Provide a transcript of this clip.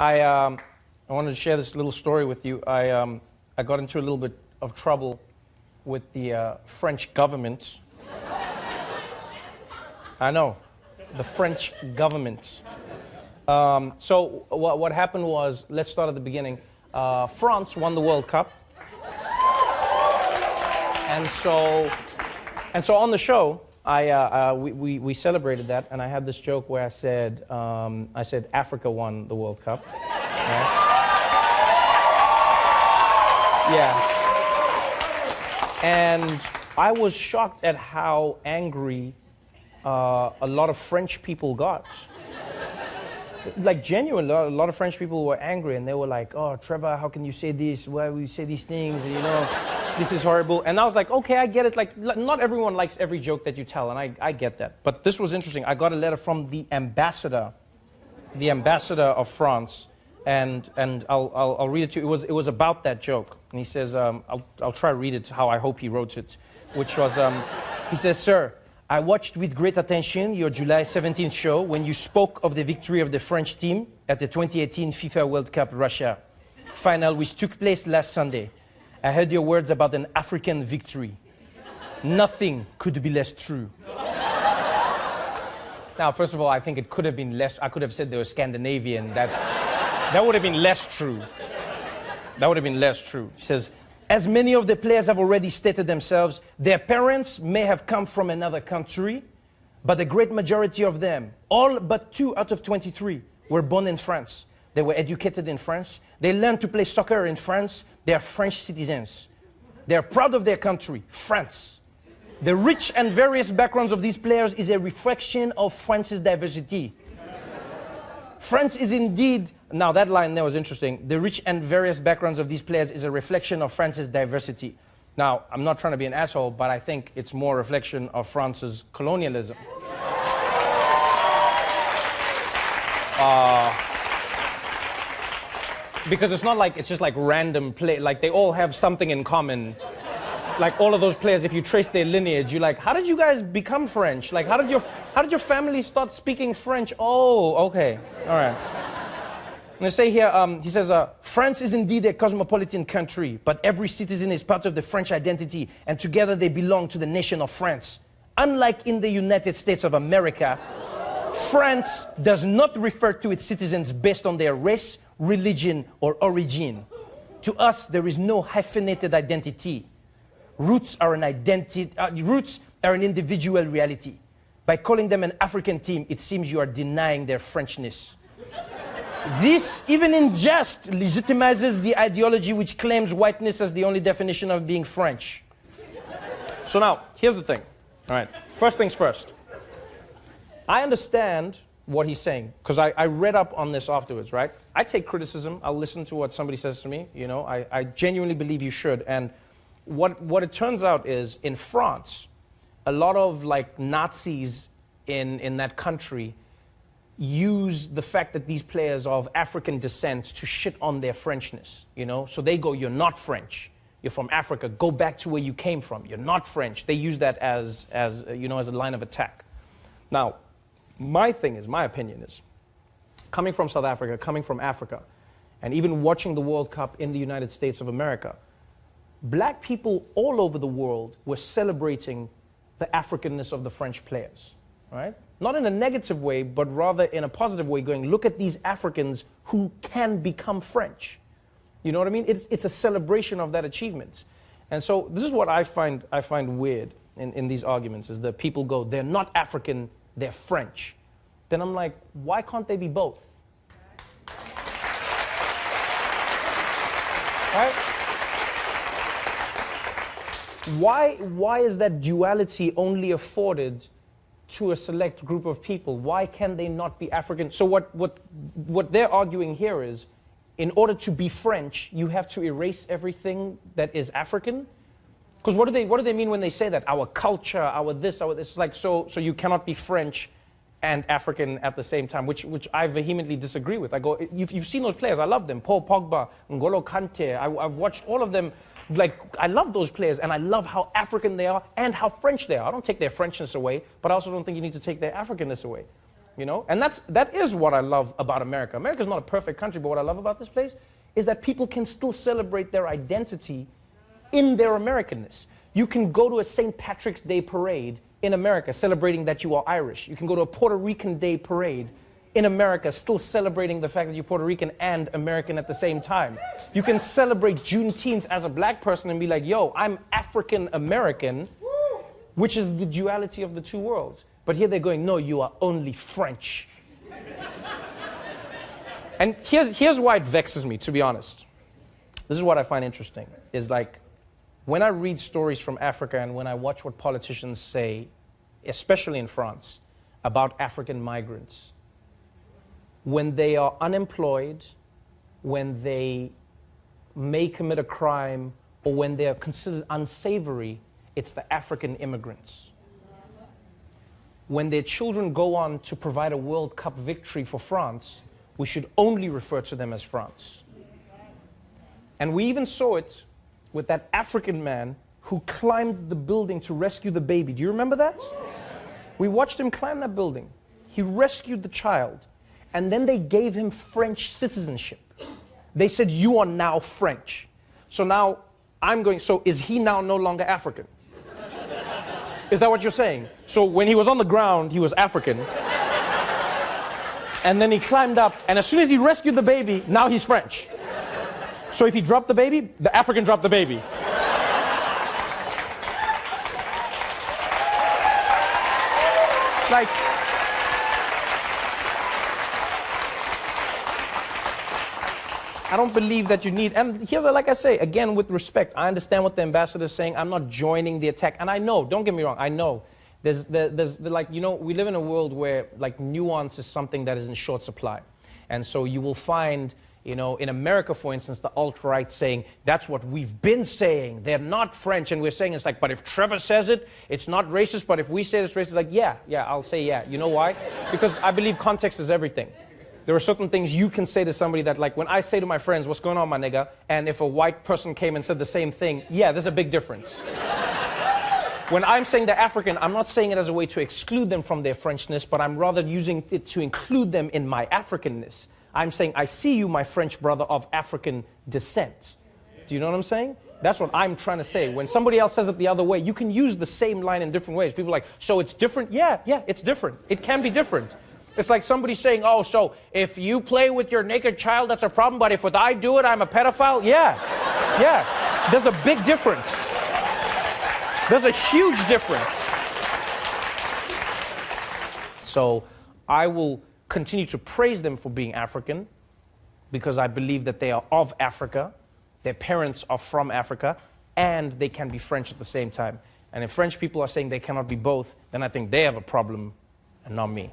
I wanted to share this little story with you. I got into a little bit of trouble with the French government. I know, the French government. So what happened was, let's start at the beginning. France won the World Cup. And so on the show, we celebrated that, and I had this joke where I said Africa won the World Cup. Right? Yeah. And I was shocked at how angry a lot of French people got. Like, genuinely, a lot of French people were angry, and they were like, "Oh, Trevor, how can you say this? Why will you say these things? You know, this is horrible." And I was like, okay, I get it. Like, not everyone likes every joke that you tell, and I get that. But this was interesting. I got a letter from the ambassador of France, and I'll read it to you. It was about that joke, and he says, I'll try to read it how I hope he wrote it, which was, he says, "Sir, I watched with great attention your July 17th show when you spoke of the victory of the French team at the 2018 FIFA World Cup Russia final, which took place last Sunday. I heard your words about an African victory. Nothing could be less true." Now, first of all, I think it could have been less. I could have said they were Scandinavian. That would have been less true. That would have been less true. He says, "As many of the players have already stated themselves, their parents may have come from another country, but the great majority of them, all but 2 out of 23, were born in France. They were educated in France. They learned to play soccer in France. They are French citizens. They are proud of their country, France. The rich and various backgrounds of these players is a reflection of France's diversity. France is indeed," now that line there was interesting, "the rich and various backgrounds of these players is a reflection of France's diversity." Now, I'm not trying to be an asshole, but I think it's more a reflection of France's colonialism. Because it's not like it's just like random play, like they all have something in common. Like all of those players, if you trace their lineage, you're like, how did you guys become French? Like, how did your family start speaking French? Oh, okay, all right. And they say here, he says, "France is indeed a cosmopolitan country, but every citizen is part of the French identity, and together they belong to the nation of France. Unlike in the United States of America, France does not refer to its citizens based on their race, religion, or origin. To us, there is no hyphenated identity. Roots are an individual reality. By calling them an African team, it seems you are denying their Frenchness. This, even in jest, legitimizes the ideology which claims whiteness as the only definition of being French." So now, here's the thing. All right, first things first. I understand what he's saying, because I read up on this afterwards, right? I take criticism. I'll listen to what somebody says to me. You know, I genuinely believe you should. And what it turns out is, in France, a lot of like Nazis in that country use the fact that these players are of African descent to shit on their Frenchness, you know? So they go, "You're not French. You're from Africa. Go back to where you came from. You're not French." They use that as you know, as a line of attack. Now, my opinion is, coming from South Africa, coming from Africa, and even watching the World Cup in the United States of America, black people all over the world were celebrating the Africanness of the French players, right? Not in a negative way, but rather in a positive way, going, look at these Africans who can become French. You know what I mean? It's a celebration of that achievement. And so this is what I find weird in these arguments, is that people go, "They're not African, they're French." Then I'm like, why can't they be both? Right? Why is that duality only afforded to a select group of people? Why can they not be African? So what they're arguing here is, in order to be French, you have to erase everything that is African? Because what do they mean when they say that? Our culture, our this, like, so you cannot be French and African at the same time, which I vehemently disagree with. I go, you've seen those players, I love them. Paul Pogba, N'Golo Kante, I've watched all of them. Like, I love those players, and I love how African they are and how French they are. I don't take their Frenchness away, but I also don't think you need to take their Africanness away. you know? And that is what I love about America. America's not a perfect country, but what I love about this place is that people can still celebrate their identity in their Americanness. You can go to a St. Patrick's Day parade in America celebrating that you are Irish. You can go to a Puerto Rican Day parade in America still celebrating the fact that you're Puerto Rican and American at the same time. You can celebrate Juneteenth as a black person and be like, yo, I'm African American, which is the duality of the two worlds. But here they're going, no, you are only French. And here's why it vexes me, to be honest. This is what I find interesting, is like, when I read stories from Africa and when I watch what politicians say, especially in France, about African migrants, when they are unemployed, when they may commit a crime, or when they are considered unsavory, it's the African immigrants. When their children go on to provide a World Cup victory for France, we should only refer to them as France. And we even saw it with that African man who climbed the building to rescue the baby. Do you remember that? We watched him climb that building. He rescued the child, and then they gave him French citizenship. They said, you are now French. So now I'm going, so is he now no longer African? Is that what you're saying? So when he was on the ground, he was African. And then he climbed up, and as soon as he rescued the baby, now he's French. So if he dropped the baby, the African dropped the baby. Like, I don't believe that you need, and here's, like I say, again, with respect, I understand what the ambassador is saying. I'm not joining the attack. And I know, don't get me wrong, I know. There's like, you know, we live in a world where, like, nuance is something that is in short supply. And so you will find, you know, in America, for instance, the alt-right saying, that's what we've been saying. They're not French. And we're saying, it's like, but if Trevor says it, it's not racist. But if we say it's racist, like, yeah, I'll say yeah. You know why? Because I believe context is everything. There are certain things you can say to somebody that, like, when I say to my friends, what's going on, my nigga? And if a white person came and said the same thing, yeah, there's a big difference. When I'm saying they're African, I'm not saying it as a way to exclude them from their Frenchness, but I'm rather using it to include them in my Africanness. I'm saying, I see you, my French brother of African descent. Do you know what I'm saying? That's what I'm trying to say. When somebody else says it the other way, you can use the same line in different ways. People are like, so it's different? Yeah, it's different. It can be different. It's like somebody saying, oh, so if you play with your naked child, that's a problem, but if I do it, I'm a pedophile? Yeah. There's a big difference. There's a huge difference. So I will continue to praise them for being African because I believe that they are of Africa, their parents are from Africa, and they can be French at the same time. And if French people are saying they cannot be both, then I think they have a problem and not me.